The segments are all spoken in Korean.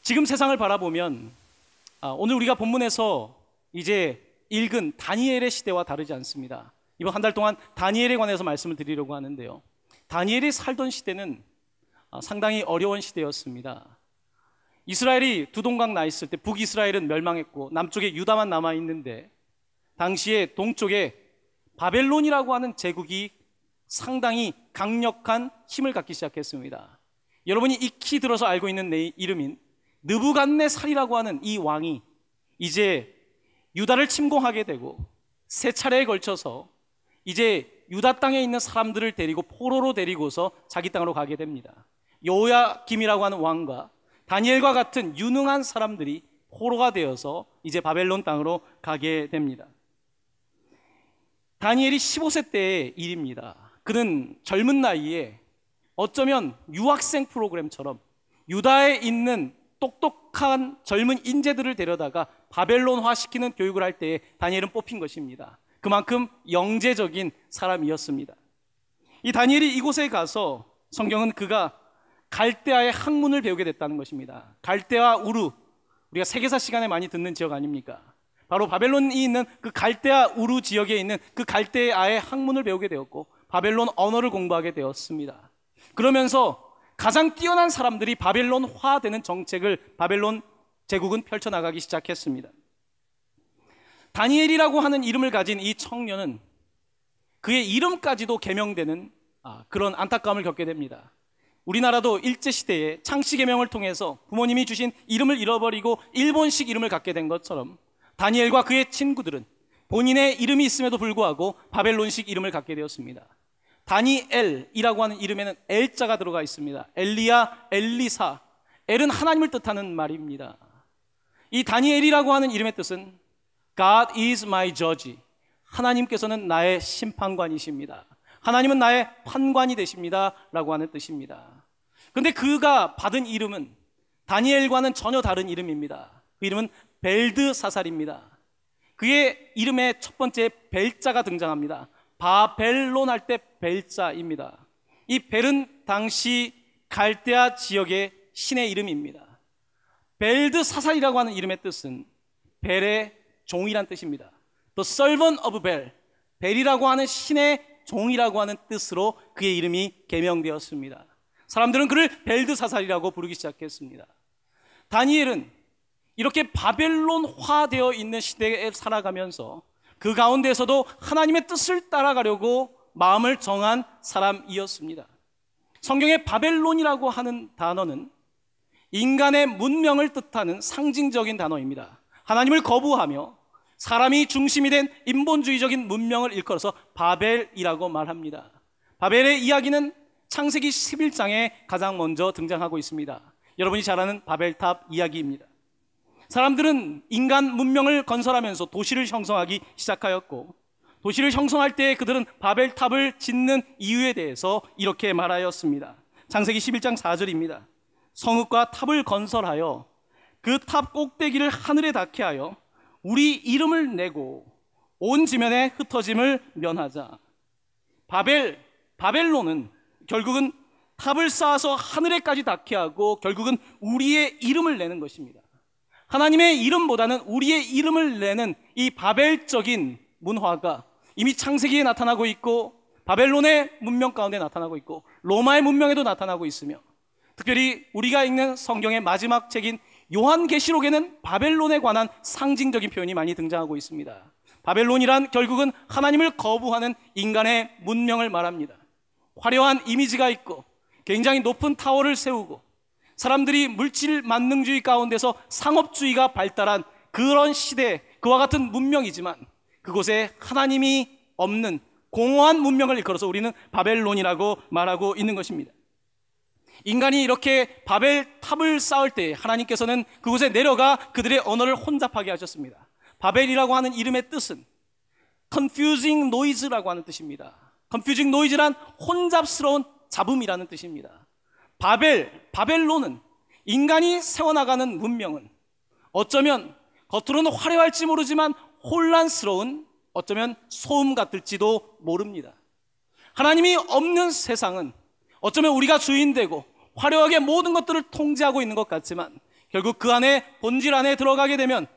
지금 세상을 바라보면 오늘 우리가 본문에서 이제 읽은 다니엘의 시대와 다르지 않습니다. 이번 한 달 동안 다니엘에 관해서 말씀을 드리려고 하는데요, 다니엘이 살던 시대는 상당히 어려운 시대였습니다. 이스라엘이 두 동강 나 있을 때 북이스라엘은 멸망했고 남쪽에 유다만 남아있는데, 당시에 동쪽에 바벨론이라고 하는 제국이 상당히 강력한 힘을 갖기 시작했습니다. 여러분이 익히 들어서 알고 있는 내 이름인 느부갓네살이라고 하는 이 왕이 이제 유다를 침공하게 되고 세 차례에 걸쳐서 이제 유다 땅에 있는 사람들을 데리고 포로로 데리고서 자기 땅으로 가게 됩니다. 요야김이라고 하는 왕과 다니엘과 같은 유능한 사람들이 포로가 되어서 이제 바벨론 땅으로 가게 됩니다. 다니엘이 15세 때의 일입니다. 그는 젊은 나이에 어쩌면 유학생 프로그램처럼 유다에 있는 똑똑한 젊은 인재들을 데려다가 바벨론화 시키는 교육을 할 때에 다니엘은 뽑힌 것입니다. 그만큼 영재적인 사람이었습니다. 이 다니엘이 이곳에 가서 성경은 그가 갈대아의 학문을 배우게 됐다는 것입니다. 갈대아 우르, 우리가 세계사 시간에 많이 듣는 지역 아닙니까? 바로 바벨론이 있는 그 갈대아 우르 지역에 있는 그 갈대아의 학문을 배우게 되었고 바벨론 언어를 공부하게 되었습니다. 그러면서 가장 뛰어난 사람들이 바벨론화되는 정책을 바벨론 제국은 펼쳐나가기 시작했습니다. 다니엘이라고 하는 이름을 가진 이 청년은 그의 이름까지도 개명되는 그런 안타까움을 겪게 됩니다. 우리나라도 일제시대에 창씨개명을 통해서 부모님이 주신 이름을 잃어버리고 일본식 이름을 갖게 된 것처럼 다니엘과 그의 친구들은 본인의 이름이 있음에도 불구하고 바벨론식 이름을 갖게 되었습니다. 다니엘이라고 하는 이름에는 엘자가 들어가 있습니다. 엘리야, 엘리사. 엘은 하나님을 뜻하는 말입니다. 이 다니엘이라고 하는 이름의 뜻은 God is my judge. 하나님께서는 나의 심판관이십니다. 하나님은 나의 판관이 되십니다 라고 하는 뜻입니다. 그런데 그가 받은 이름은 다니엘과는 전혀 다른 이름입니다. 그 이름은 벨드사살입니다. 그의 이름에 첫 번째 벨자가 등장합니다. 바벨론 할 때 벨자입니다. 이 벨은 당시 갈대아 지역의 신의 이름입니다. 벨드사살이라고 하는 이름의 뜻은 벨의 종이란 뜻입니다. The servant of Bel, 벨이라고 하는 신의 종이라고 하는 뜻으로 그의 이름이 개명되었습니다. 사람들은 그를 벨드사살이라고 부르기 시작했습니다. 다니엘은 이렇게 바벨론화되어 있는 시대에 살아가면서 그 가운데에서도 하나님의 뜻을 따라가려고 마음을 정한 사람이었습니다. 성경의 바벨론이라고 하는 단어는 인간의 문명을 뜻하는 상징적인 단어입니다. 하나님을 거부하며 사람이 중심이 된 인본주의적인 문명을 일컬어서 바벨이라고 말합니다. 바벨의 이야기는 창세기 11장에 가장 먼저 등장하고 있습니다. 여러분이 잘 아는 바벨탑 이야기입니다. 사람들은 인간 문명을 건설하면서 도시를 형성하기 시작하였고, 도시를 형성할 때 그들은 바벨탑을 짓는 이유에 대해서 이렇게 말하였습니다. 창세기 11장 4절입니다. 성읍과 탑을 건설하여 그 탑 꼭대기를 하늘에 닿게 하여 우리 이름을 내고 온 지면에 흩어짐을 면하자. 바벨론은 결국은 탑을 쌓아서 하늘에까지 닿게 하고 결국은 우리의 이름을 내는 것입니다. 하나님의 이름보다는 우리의 이름을 내는 이 바벨적인 문화가 이미 창세기에 나타나고 있고, 바벨론의 문명 가운데 나타나고 있고, 로마의 문명에도 나타나고 있으며, 특별히 우리가 읽는 성경의 마지막 책인 요한계시록에는 바벨론에 관한 상징적인 표현이 많이 등장하고 있습니다. 바벨론이란 결국은 하나님을 거부하는 인간의 문명을 말합니다. 화려한 이미지가 있고 굉장히 높은 타워를 세우고 사람들이 물질 만능주의 가운데서 상업주의가 발달한 그런 시대, 그와 같은 문명이지만 그곳에 하나님이 없는 공허한 문명을 일컬어서 우리는 바벨론이라고 말하고 있는 것입니다. 인간이 이렇게 바벨탑을 쌓을 때 하나님께서는 그곳에 내려가 그들의 언어를 혼잡하게 하셨습니다. 바벨이라고 하는 이름의 뜻은 confusing noise라고 하는 뜻입니다. confusing noise란 혼잡스러운 잡음이라는 뜻입니다. 바벨론은 인간이 세워나가는 문명은 어쩌면 겉으로는 화려할지 모르지만 혼란스러운, 어쩌면 소음 같을지도 모릅니다. 하나님이 없는 세상은 어쩌면 우리가 주인되고 화려하게 모든 것들을 통제하고 있는 것 같지만 결국 그 안에, 본질 안에 들어가게 되면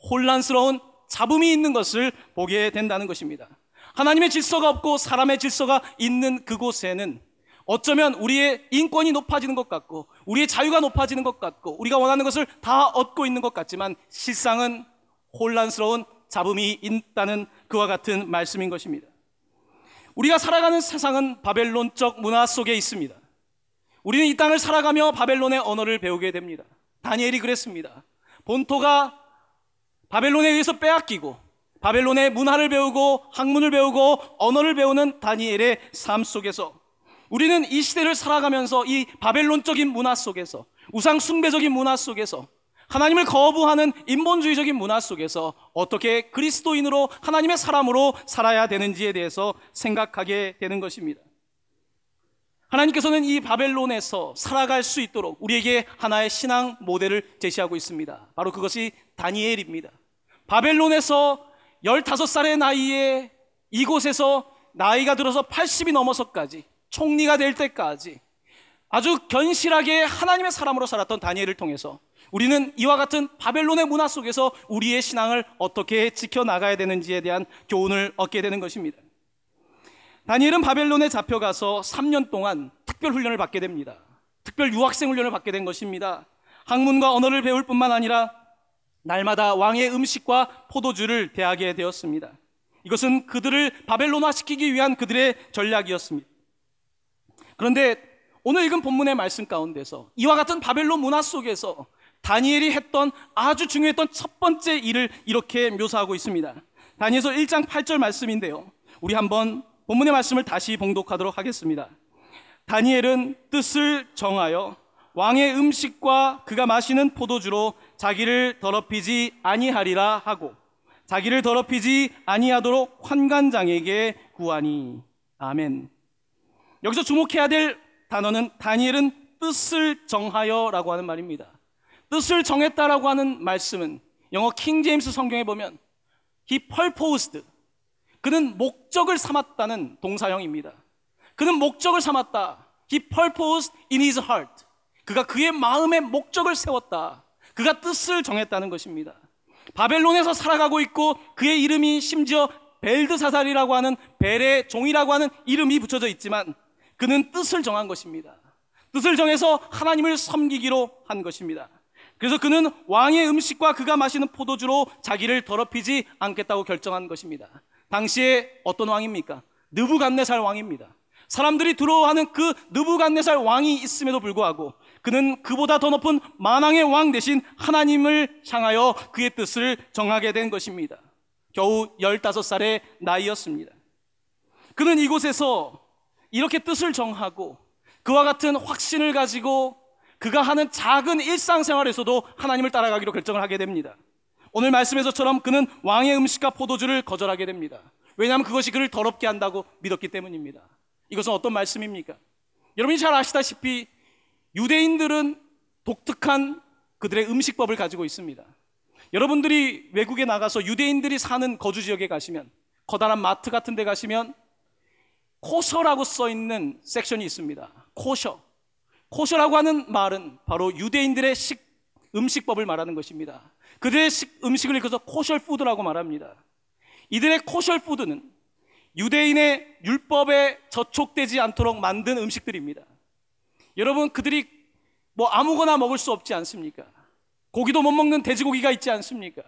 혼란스러운 잡음이 있는 것을 보게 된다는 것입니다. 하나님의 질서가 없고 사람의 질서가 있는 그곳에는 어쩌면 우리의 인권이 높아지는 것 같고 우리의 자유가 높아지는 것 같고 우리가 원하는 것을 다 얻고 있는 것 같지만 실상은 혼란스러운 잡음이 있다는 그와 같은 말씀인 것입니다. 우리가 살아가는 세상은 바벨론적 문화 속에 있습니다. 우리는 이 땅을 살아가며 바벨론의 언어를 배우게 됩니다. 다니엘이 그랬습니다. 본토가 바벨론에 의해서 빼앗기고 바벨론의 문화를 배우고 학문을 배우고 언어를 배우는 다니엘의 삶 속에서 우리는 이 시대를 살아가면서 이 바벨론적인 문화 속에서, 우상 숭배적인 문화 속에서, 하나님을 거부하는 인본주의적인 문화 속에서 어떻게 그리스도인으로, 하나님의 사람으로 살아야 되는지에 대해서 생각하게 되는 것입니다. 하나님께서는 이 바벨론에서 살아갈 수 있도록 우리에게 하나의 신앙 모델을 제시하고 있습니다. 바로 그것이 다니엘입니다. 바벨론에서 15살의 나이에 이곳에서 나이가 들어서 80이 넘어서까지, 총리가 될 때까지 아주 견실하게 하나님의 사람으로 살았던 다니엘을 통해서 우리는 이와 같은 바벨론의 문화 속에서 우리의 신앙을 어떻게 지켜나가야 되는지에 대한 교훈을 얻게 되는 것입니다. 다니엘은 바벨론에 잡혀가서 3년 동안 특별 훈련을 받게 됩니다. 특별 유학생 훈련을 받게 된 것입니다. 학문과 언어를 배울 뿐만 아니라 날마다 왕의 음식과 포도주를 대하게 되었습니다. 이것은 그들을 바벨론화시키기 위한 그들의 전략이었습니다. 그런데 오늘 읽은 본문의 말씀 가운데서 이와 같은 바벨론 문화 속에서 다니엘이 했던 아주 중요했던 첫 번째 일을 이렇게 묘사하고 있습니다. 다니엘서 1장 8절 말씀인데요, 우리 한번 본문의 말씀을 다시 봉독하도록 하겠습니다. 다니엘은 뜻을 정하여 왕의 음식과 그가 마시는 포도주로 자기를 더럽히지 아니하리라 하고 자기를 더럽히지 아니하도록 환관장에게 구하니. 아멘. 여기서 주목해야 될 단어는 다니엘은 뜻을 정하여라고 하는 말입니다. 뜻을 정했다라고 하는 말씀은 영어 킹 제임스 성경에 보면 he purposed, 그는 목적을 삼았다는 동사형입니다. 그는 목적을 삼았다. he purposed in his heart, 그가 그의 마음에 목적을 세웠다. 그가 뜻을 정했다는 것입니다. 바벨론에서 살아가고 있고 그의 이름이 심지어 벨드사살이라고 하는 벨의 종이라고 하는 이름이 붙여져 있지만 그는 뜻을 정한 것입니다. 뜻을 정해서 하나님을 섬기기로 한 것입니다. 그래서 그는 왕의 음식과 그가 마시는 포도주로 자기를 더럽히지 않겠다고 결정한 것입니다. 당시에 어떤 왕입니까? 느부갓네살 왕입니다. 사람들이 두려워하는 그 느부갓네살 왕이 있음에도 불구하고 그는 그보다 더 높은 만왕의 왕 대신 하나님을 향하여 그의 뜻을 정하게 된 것입니다. 겨우 15살의 나이였습니다. 그는 이곳에서 이렇게 뜻을 정하고 그와 같은 확신을 가지고 그가 하는 작은 일상생활에서도 하나님을 따라가기로 결정을 하게 됩니다. 오늘 말씀에서처럼 그는 왕의 음식과 포도주를 거절하게 됩니다. 왜냐하면 그것이 그를 더럽게 한다고 믿었기 때문입니다. 이것은 어떤 말씀입니까? 여러분이 잘 아시다시피 유대인들은 독특한 그들의 음식법을 가지고 있습니다. 여러분들이 외국에 나가서 유대인들이 사는 거주 지역에 가시면, 커다란 마트 같은 데 가시면 코셔라고 써있는 섹션이 있습니다. 코셔. 코셔라고 하는 말은 바로 유대인들의 음식법을 말하는 것입니다. 그들의 음식을 일컬어서 코셜 푸드라고 말합니다. 이들의 코셜 푸드는 유대인의 율법에 저촉되지 않도록 만든 음식들입니다. 여러분, 그들이 뭐 아무거나 먹을 수 없지 않습니까? 고기도 못 먹는 돼지고기가 있지 않습니까?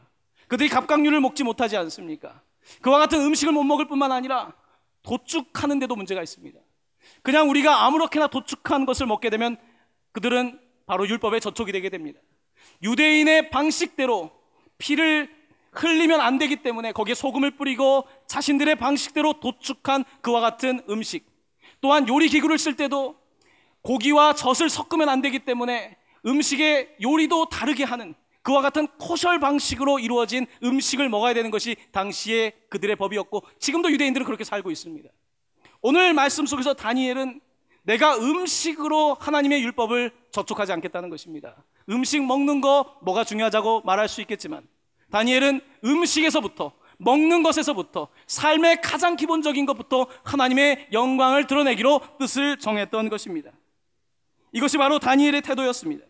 그들이 갑각류를 먹지 못하지 않습니까? 그와 같은 음식을 못 먹을 뿐만 아니라 도축하는 데도 문제가 있습니다. 그냥 우리가 아무렇게나 도축한 것을 먹게 되면 그들은 바로 율법에 저촉이 되게 됩니다. 유대인의 방식대로 피를 흘리면 안 되기 때문에 거기에 소금을 뿌리고 자신들의 방식대로 도축한 그와 같은 음식, 또한 요리기구를 쓸 때도 고기와 젖을 섞으면 안 되기 때문에 음식의 요리도 다르게 하는 그와 같은 코셜 방식으로 이루어진 음식을 먹어야 되는 것이 당시에 그들의 법이었고 지금도 유대인들은 그렇게 살고 있습니다. 오늘 말씀 속에서 다니엘은 내가 음식으로 하나님의 율법을 저촉하지 않겠다는 것입니다. 음식 먹는 거 뭐가 중요하다고 말할 수 있겠지만 다니엘은 음식에서부터, 먹는 것에서부터, 삶의 가장 기본적인 것부터 하나님의 영광을 드러내기로 뜻을 정했던 것입니다. 이것이 바로 다니엘의 태도였습니다.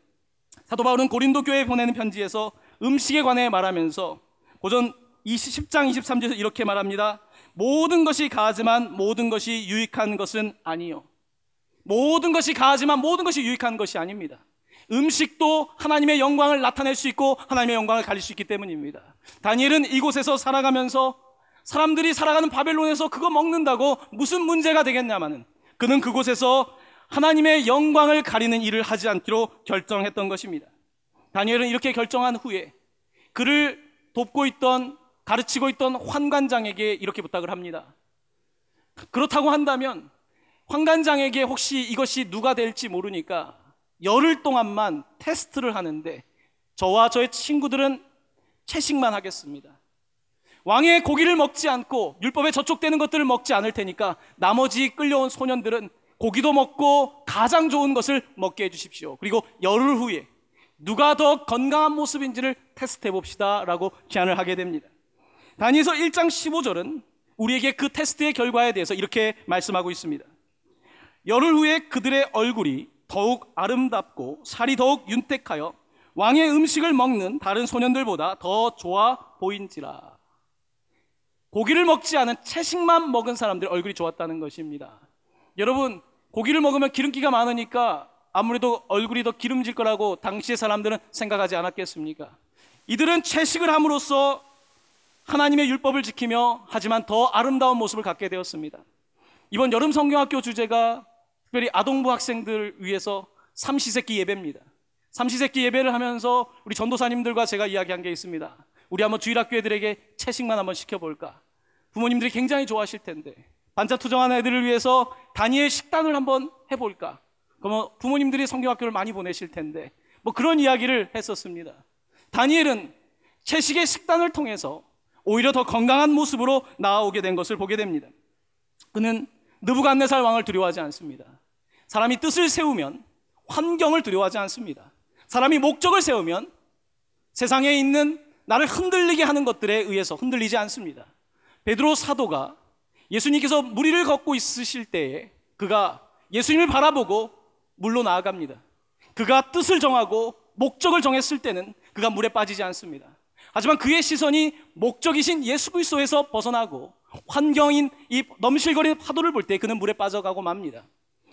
사도 바울은 고린도 교회에 보내는 편지에서 음식에 관해 말하면서 고전 10장 23절에서 이렇게 말합니다. 모든 것이 가하지만 모든 것이 유익한 것은 아니요. 모든 것이 가하지만 모든 것이 유익한 것이 아닙니다. 음식도 하나님의 영광을 나타낼 수 있고 하나님의 영광을 가릴 수 있기 때문입니다. 다니엘은 이곳에서 살아가면서 사람들이 살아가는 바벨론에서 그거 먹는다고 무슨 문제가 되겠냐마는 그는 그곳에서 하나님의 영광을 가리는 일을 하지 않기로 결정했던 것입니다. 다니엘은 이렇게 결정한 후에 그를 돕고 있던, 가르치고 있던 환관장에게 이렇게 부탁을 합니다. 그렇다고 한다면 환관장에게 혹시 이것이 누가 될지 모르니까 열흘 동안만 테스트를 하는데 저와 저의 친구들은 채식만 하겠습니다. 왕의 고기를 먹지 않고 율법에 저촉되는 것들을 먹지 않을 테니까 나머지 끌려온 소년들은 고기도 먹고 가장 좋은 것을 먹게 해주십시오. 그리고 열흘 후에 누가 더 건강한 모습인지를 테스트해 봅시다 라고 제안을 하게 됩니다. 다니엘서 1장 15절은 우리에게 그 테스트의 결과에 대해서 이렇게 말씀하고 있습니다. 열흘 후에 그들의 얼굴이 더욱 아름답고 살이 더욱 윤택하여 왕의 음식을 먹는 다른 소년들보다 더 좋아 보인지라. 고기를 먹지 않은 채식만 먹은 사람들의 얼굴이 좋았다는 것입니다. 여러분, 고기를 먹으면 기름기가 많으니까 아무래도 얼굴이 더 기름질 거라고 당시의 사람들은 생각하지 않았겠습니까? 이들은 채식을 함으로써 하나님의 율법을 지키며 하지만 더 아름다운 모습을 갖게 되었습니다. 이번 여름 성경학교 주제가 특별히 아동부 학생들 위해서 삼시세끼 예배입니다. 삼시세끼 예배를 하면서 우리 전도사님들과 제가 이야기한 게 있습니다. 우리 한번 주일학교 애들에게 채식만 한번 시켜볼까? 부모님들이 굉장히 좋아하실 텐데 반찬투정하는 애들을 위해서 다니엘 식단을 한번 해볼까? 그러면 부모님들이 성경학교를 많이 보내실 텐데 뭐 그런 이야기를 했었습니다. 다니엘은 채식의 식단을 통해서 오히려 더 건강한 모습으로 나아오게 된 것을 보게 됩니다. 그는 느부갓네살 왕을 두려워하지 않습니다. 사람이 뜻을 세우면 환경을 두려워하지 않습니다. 사람이 목적을 세우면 세상에 있는 나를 흔들리게 하는 것들에 의해서 흔들리지 않습니다. 베드로 사도가 예수님께서 무리를 걷고 있으실 때에 그가 예수님을 바라보고 물로 나아갑니다. 그가 뜻을 정하고 목적을 정했을 때는 그가 물에 빠지지 않습니다. 하지만 그의 시선이 목적이신 예수 그리스도에서 벗어나고 환경인 이 넘실거리는 파도를 볼 때 그는 물에 빠져가고 맙니다.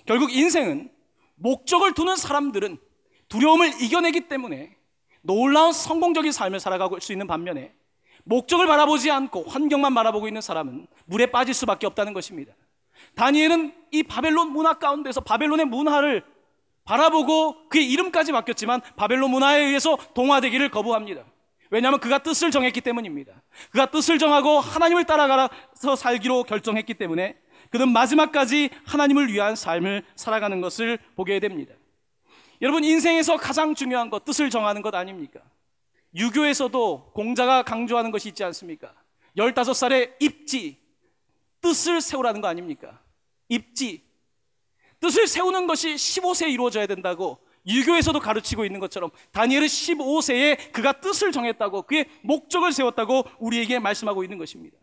결국 인생은 목적을 두는 사람들은 두려움을 이겨내기 때문에 놀라운 성공적인 삶을 살아갈 수 있는 반면에 목적을 바라보지 않고 환경만 바라보고 있는 사람은 물에 빠질 수밖에 없다는 것입니다. 다니엘은 이 바벨론 문화 가운데서 바벨론의 문화를 바라보고 그의 이름까지 바뀌었지만 바벨론 문화에 의해서 동화되기를 거부합니다. 왜냐하면 그가 뜻을 정했기 때문입니다. 그가 뜻을 정하고 하나님을 따라가서 살기로 결정했기 때문에 그는 마지막까지 하나님을 위한 삶을 살아가는 것을 보게 됩니다. 여러분, 인생에서 가장 중요한 것, 뜻을 정하는 것 아닙니까? 유교에서도 공자가 강조하는 것이 있지 않습니까? 15살의 입지, 뜻을 세우라는 거 아닙니까? 입지, 뜻을 세우는 것이 15세에 이루어져야 된다고 유교에서도 가르치고 있는 것처럼 다니엘은 15세에 그가 뜻을 정했다고, 그의 목적을 세웠다고 우리에게 말씀하고 있는 것입니다.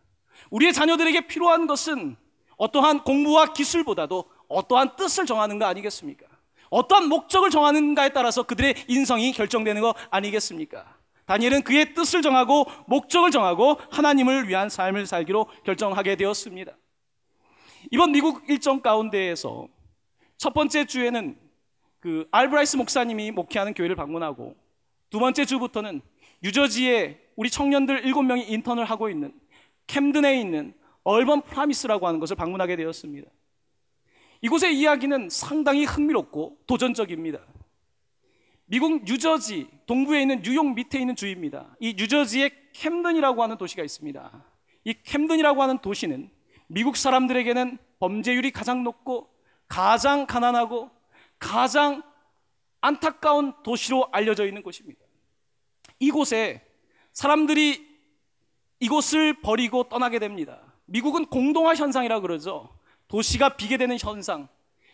우리의 자녀들에게 필요한 것은 어떠한 공부와 기술보다도 어떠한 뜻을 정하는 거 아니겠습니까? 어떠한 목적을 정하는가에 따라서 그들의 인성이 결정되는 거 아니겠습니까? 다니엘은 그의 뜻을 정하고 목적을 정하고 하나님을 위한 삶을 살기로 결정하게 되었습니다. 이번 미국 일정 가운데에서 첫 번째 주에는 그 알브라이스 목사님이 목회하는 교회를 방문하고, 두 번째 주부터는 뉴저지에 우리 청년들 7명이 인턴을 하고 있는 캠든에 있는 얼번 프라미스라고 하는 것을 방문하게 되었습니다. 이곳의 이야기는 상당히 흥미롭고 도전적입니다. 미국 뉴저지 동부에 있는 뉴욕 밑에 있는 주입니다. 이 뉴저지에 캠든이라고 하는 도시가 있습니다. 이 캠든이라고 하는 도시는 미국 사람들에게는 범죄율이 가장 높고 가장 가난하고 가장 안타까운 도시로 알려져 있는 곳입니다. 이곳에 사람들이 이곳을 버리고 떠나게 됩니다. 미국은 공동화 현상이라고 그러죠. 도시가 비게 되는 현상.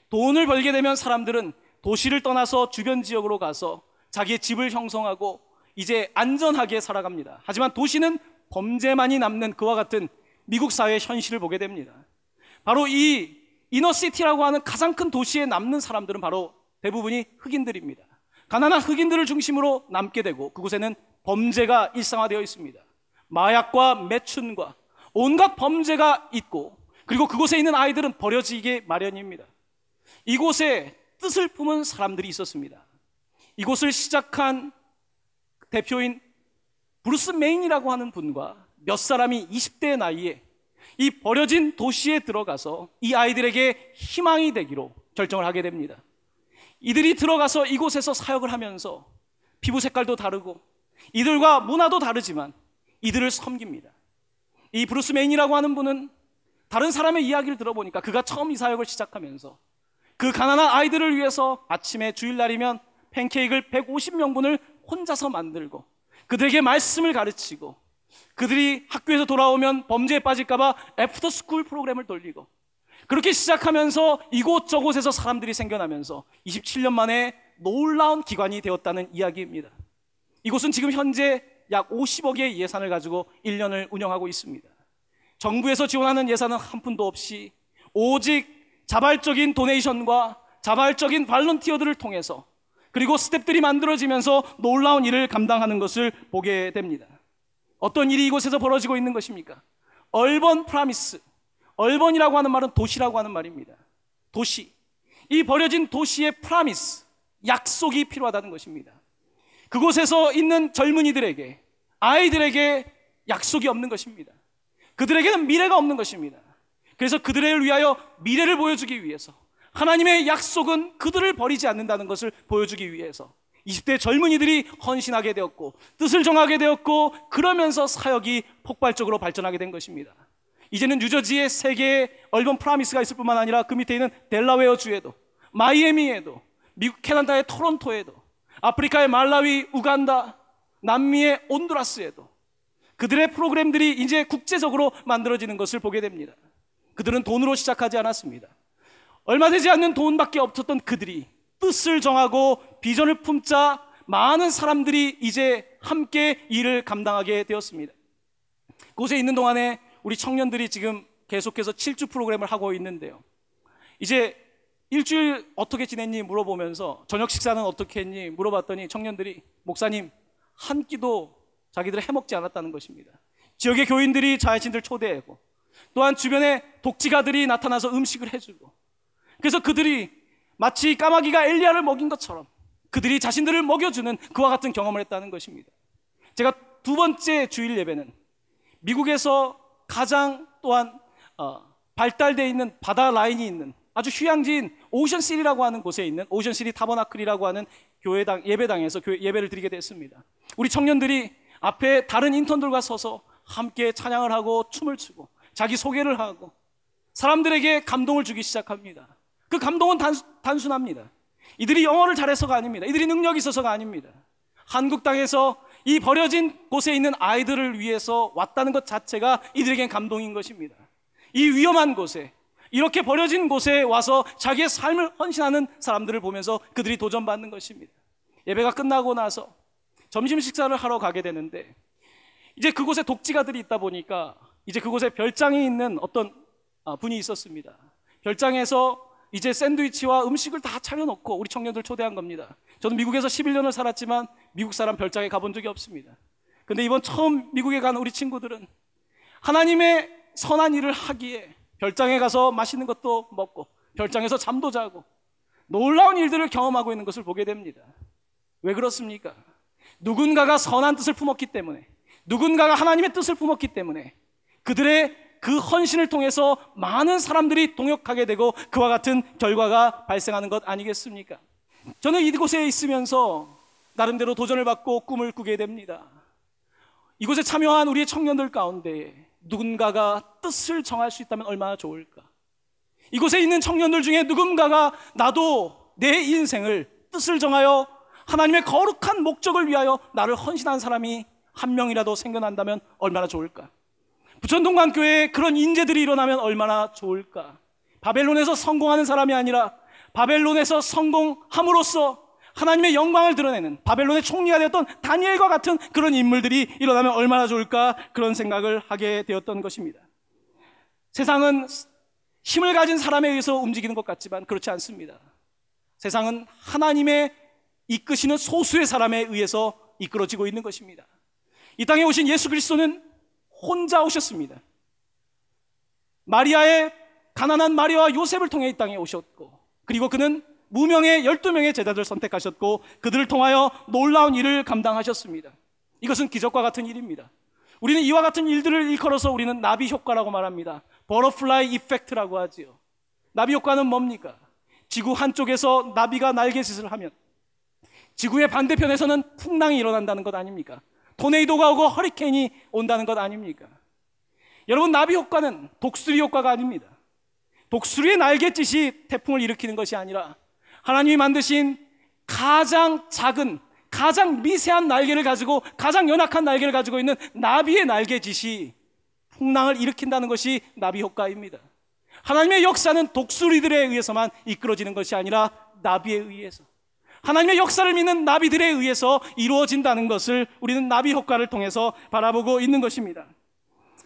돈을 벌게 되면 사람들은 도시를 떠나서 주변 지역으로 가서 자기의 집을 형성하고 이제 안전하게 살아갑니다. 하지만 도시는 범죄만이 남는 그와 같은 미국 사회의 현실을 보게 됩니다. 바로 이 이너시티라고 하는 가장 큰 도시에 남는 사람들은 바로 대부분이 흑인들입니다. 가난한 흑인들을 중심으로 남게 되고 그곳에는 범죄가 일상화되어 있습니다. 마약과 매춘과 온갖 범죄가 있고 그리고 그곳에 있는 아이들은 버려지게 마련입니다. 이곳에 뜻을 품은 사람들이 있었습니다. 이곳을 시작한 대표인 브루스 메인이라고 하는 분과 몇 사람이 20대의 나이에 이 버려진 도시에 들어가서 이 아이들에게 희망이 되기로 결정을 하게 됩니다. 이들이 들어가서 이곳에서 사역을 하면서 피부 색깔도 다르고 이들과 문화도 다르지만 이들을 섬깁니다. 이 브루스 메인이라고 하는 분은 다른 사람의 이야기를 들어보니까 그가 처음 이 사역을 시작하면서 그 가난한 아이들을 위해서 아침에 주일날이면 팬케이크를 150명분을 혼자서 만들고 그들에게 말씀을 가르치고 그들이 학교에서 돌아오면 범죄에 빠질까봐 애프터 스쿨 프로그램을 돌리고 그렇게 시작하면서 이곳저곳에서 사람들이 생겨나면서 27년 만에 놀라운 기관이 되었다는 이야기입니다. 이곳은 지금 현재 약 50억의 예산을 가지고 1년을 운영하고 있습니다. 정부에서 지원하는 예산은 한 푼도 없이 오직 자발적인 도네이션과 자발적인 발런티어들을 통해서 그리고 스태프들이 만들어지면서 놀라운 일을 감당하는 것을 보게 됩니다. 어떤 일이 이곳에서 벌어지고 있는 것입니까? 얼번 프라미스, 얼번이라고 하는 말은 도시라고 하는 말입니다. 도시, 이 버려진 도시의 프라미스, 약속이 필요하다는 것입니다. 그곳에서 있는 젊은이들에게, 아이들에게 약속이 없는 것입니다. 그들에게는 미래가 없는 것입니다. 그래서 그들을 위하여 미래를 보여주기 위해서 하나님의 약속은 그들을 버리지 않는다는 것을 보여주기 위해서 20대 젊은이들이 헌신하게 되었고 뜻을 정하게 되었고 그러면서 사역이 폭발적으로 발전하게 된 것입니다. 이제는 뉴저지에 3개의 얼번 프라미스가 있을 뿐만 아니라 그 밑에 있는 델라웨어 주에도 마이애미에도 미국 캐나다의 토론토에도 아프리카의 말라위, 우간다, 남미의 온두라스에도 그들의 프로그램들이 이제 국제적으로 만들어지는 것을 보게 됩니다. 그들은 돈으로 시작하지 않았습니다. 얼마 되지 않는 돈밖에 없었던 그들이 뜻을 정하고 비전을 품자 많은 사람들이 이제 함께 일을 감당하게 되었습니다. 그곳에 있는 동안에 우리 청년들이 지금 계속해서 7주 프로그램을 하고 있는데요. 이제 일주일 어떻게 지냈니 물어보면서 저녁 식사는 어떻게 했니 물어봤더니 청년들이 목사님 한 끼도 자기들이 해먹지 않았다는 것입니다. 지역의 교인들이 자신들 초대하고 또한 주변에 독지가들이 나타나서 음식을 해주고 그래서 그들이 마치 까마귀가 엘리야를 먹인 것처럼 그들이 자신들을 먹여주는 그와 같은 경험을 했다는 것입니다. 제가 2번째 주일 예배는 미국에서 가장 또한 발달되어 있는 바다 라인이 있는 아주 휴양지인 오션시티라고 하는 곳에 있는 오션시티 타버나클이라고 하는 교회당 예배당에서 예배를 드리게 됐습니다. 우리 청년들이 앞에 다른 인턴들과 서서 함께 찬양을 하고 춤을 추고 자기 소개를 하고 사람들에게 감동을 주기 시작합니다. 그 감동은 단순합니다. 이들이 영어를 잘해서가 아닙니다. 이들이 능력이 있어서가 아닙니다. 한국 땅에서 이 버려진 곳에 있는 아이들을 위해서 왔다는 것 자체가 이들에겐 감동인 것입니다. 이 위험한 곳에 이렇게 버려진 곳에 와서 자기의 삶을 헌신하는 사람들을 보면서 그들이 도전받는 것입니다. 예배가 끝나고 나서 점심 식사를 하러 가게 되는데 이제 그곳에 독지가들이 있다 보니까 이제 그곳에 별장이 있는 어떤 분이 있었습니다. 별장에서 이제 샌드위치와 음식을 다 차려놓고 우리 청년들 초대한 겁니다. 저는 미국에서 11년을 살았지만 미국 사람 별장에 가본 적이 없습니다. 근데 이번 처음 미국에 간 우리 친구들은 하나님의 선한 일을 하기에 별장에 가서 맛있는 것도 먹고 별장에서 잠도 자고 놀라운 일들을 경험하고 있는 것을 보게 됩니다. 왜 그렇습니까? 누군가가 선한 뜻을 품었기 때문에 누군가가 하나님의 뜻을 품었기 때문에 그들의 그 헌신을 통해서 많은 사람들이 동역하게 되고 그와 같은 결과가 발생하는 것 아니겠습니까? 저는 이곳에 있으면서 나름대로 도전을 받고 꿈을 꾸게 됩니다. 이곳에 참여한 우리의 청년들 가운데 누군가가 뜻을 정할 수 있다면 얼마나 좋을까? 이곳에 있는 청년들 중에 누군가가 나도 내 인생을 뜻을 정하여 하나님의 거룩한 목적을 위하여 나를 헌신한 사람이 한 명이라도 생겨난다면 얼마나 좋을까? 부천동관교회에 그런 인재들이 일어나면 얼마나 좋을까? 바벨론에서 성공하는 사람이 아니라 바벨론에서 성공함으로써 하나님의 영광을 드러내는 바벨론의 총리가 되었던 다니엘과 같은 그런 인물들이 일어나면 얼마나 좋을까? 그런 생각을 하게 되었던 것입니다. 세상은 힘을 가진 사람에 의해서 움직이는 것 같지만 그렇지 않습니다. 세상은 하나님의 이끄시는 소수의 사람에 의해서 이끌어지고 있는 것입니다. 이 땅에 오신 예수 그리스도는 혼자 오셨습니다. 마리아의 가난한 마리아와 요셉을 통해 이 땅에 오셨고, 그리고 그는 무명의 12명의 제자들을 선택하셨고 그들을 통하여 놀라운 일을 감당하셨습니다. 이것은 기적과 같은 일입니다. 우리는 이와 같은 일들을 일컬어서 우리는 나비 효과라고 말합니다. 버터플라이 이펙트라고 하지요. 나비 효과는 뭡니까? 지구 한쪽에서 나비가 날개짓을 하면 지구의 반대편에서는 풍랑이 일어난다는 것 아닙니까? 토네이도가 오고 허리케인이 온다는 것 아닙니까? 여러분, 나비 효과는 독수리 효과가 아닙니다. 독수리의 날갯짓이 태풍을 일으키는 것이 아니라 하나님이 만드신 가장 작은, 가장 미세한 날개를 가지고, 가장 연약한 날개를 가지고 있는 나비의 날개짓이 풍랑을 일으킨다는 것이 나비 효과입니다. 하나님의 역사는 독수리들에 의해서만 이끌어지는 것이 아니라 나비에 의해서, 하나님의 역사를 믿는 나비들에 의해서 이루어진다는 것을 우리는 나비 효과를 통해서 바라보고 있는 것입니다.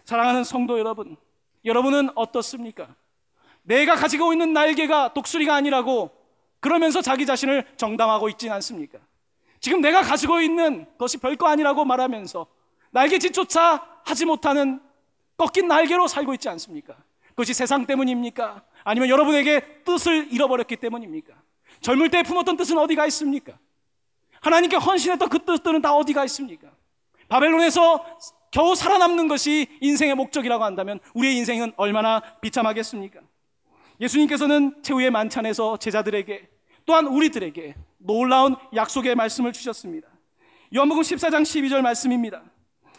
사랑하는 성도 여러분, 여러분은 어떻습니까? 내가 가지고 있는 날개가 독수리가 아니라고 그러면서 자기 자신을 정당하고 있지는 않습니까? 지금 내가 가지고 있는 것이 별거 아니라고 말하면서 날개짓조차 하지 못하는 꺾인 날개로 살고 있지 않습니까? 그것이 세상 때문입니까? 아니면 여러분에게 뜻을 잃어버렸기 때문입니까? 젊을 때 품었던 뜻은 어디가 있습니까? 하나님께 헌신했던 그 뜻들은 다 어디가 있습니까? 바벨론에서 겨우 살아남는 것이 인생의 목적이라고 한다면 우리의 인생은 얼마나 비참하겠습니까? 예수님께서는 최후의 만찬에서 제자들에게, 또한 우리들에게 놀라운 약속의 말씀을 주셨습니다. 요한복음 14장 12절 말씀입니다.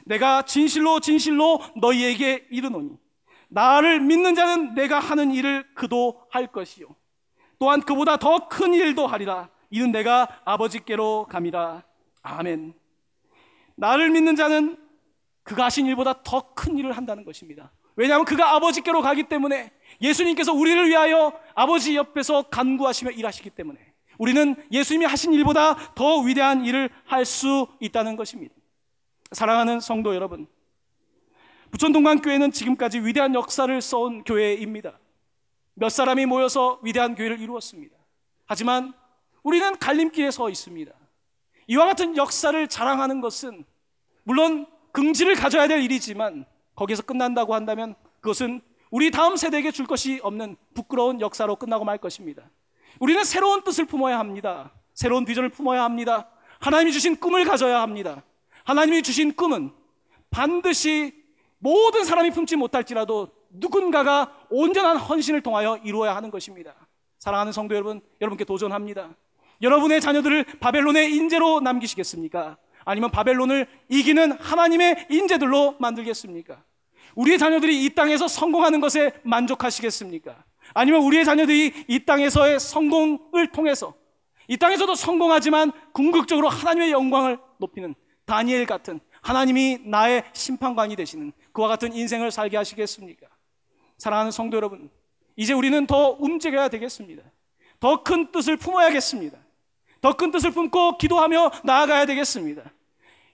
내가 진실로 진실로 너희에게 이르노니 나를 믿는 자는 내가 하는 일을 그도 할 것이요 또한 그보다 더 큰 일도 하리라. 이는 내가 아버지께로 감이라. 아멘. 나를 믿는 자는 그가 하신 일보다 더 큰 일을 한다는 것입니다. 왜냐하면 그가 아버지께로 가기 때문에, 예수님께서 우리를 위하여 아버지 옆에서 간구하시며 일하시기 때문에 우리는 예수님이 하신 일보다 더 위대한 일을 할 수 있다는 것입니다. 사랑하는 성도 여러분, 부천동강교회는 지금까지 위대한 역사를 써온 교회입니다. 몇 사람이 모여서 위대한 교회를 이루었습니다. 하지만 우리는 갈림길에 서 있습니다. 이와 같은 역사를 자랑하는 것은 물론 긍지를 가져야 될 일이지만 거기서 끝난다고 한다면 그것은 우리 다음 세대에게 줄 것이 없는 부끄러운 역사로 끝나고 말 것입니다. 우리는 새로운 뜻을 품어야 합니다. 새로운 비전을 품어야 합니다. 하나님이 주신 꿈을 가져야 합니다. 하나님이 주신 꿈은 반드시 모든 사람이 품지 못할지라도 누군가가 온전한 헌신을 통하여 이루어야 하는 것입니다. 사랑하는 성도 여러분, 여러분께 도전합니다. 여러분의 자녀들을 바벨론의 인재로 남기시겠습니까? 아니면 바벨론을 이기는 하나님의 인재들로 만들겠습니까? 우리의 자녀들이 이 땅에서 성공하는 것에 만족하시겠습니까? 아니면 우리의 자녀들이 이 땅에서의 성공을 통해서, 이 땅에서도 성공하지만 궁극적으로 하나님의 영광을 높이는 다니엘 같은, 하나님이 나의 심판관이 되시는 그와 같은 인생을 살게 하시겠습니까? 사랑하는 성도 여러분, 이제 우리는 더 움직여야 되겠습니다. 더 큰 뜻을 품어야겠습니다. 더 큰 뜻을 품고 기도하며 나아가야 되겠습니다.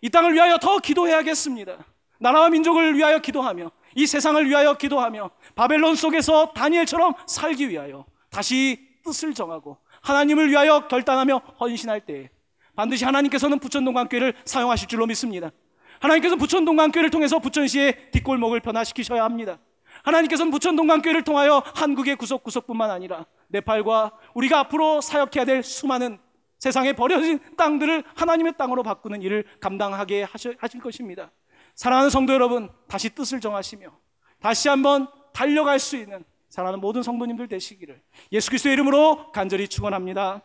이 땅을 위하여 더 기도해야겠습니다. 나라와 민족을 위하여 기도하며, 이 세상을 위하여 기도하며, 바벨론 속에서 다니엘처럼 살기 위하여 다시 뜻을 정하고 하나님을 위하여 결단하며 헌신할 때에 반드시 하나님께서는 부천동강교회를 사용하실 줄로 믿습니다. 하나님께서는 부천동강교회를 통해서 부천시의 뒷골목을 변화시키셔야 합니다. 하나님께서는 부천동강교회를 통하여 한국의 구석구석뿐만 아니라 네팔과 우리가 앞으로 사역해야 될 수많은 세상에 버려진 땅들을 하나님의 땅으로 바꾸는 일을 감당하게 하실 것입니다. 사랑하는 성도 여러분, 다시 뜻을 정하시며 다시 한번 달려갈 수 있는 사랑하는 모든 성도님들 되시기를 예수 그리스도의 이름으로 간절히 축원합니다.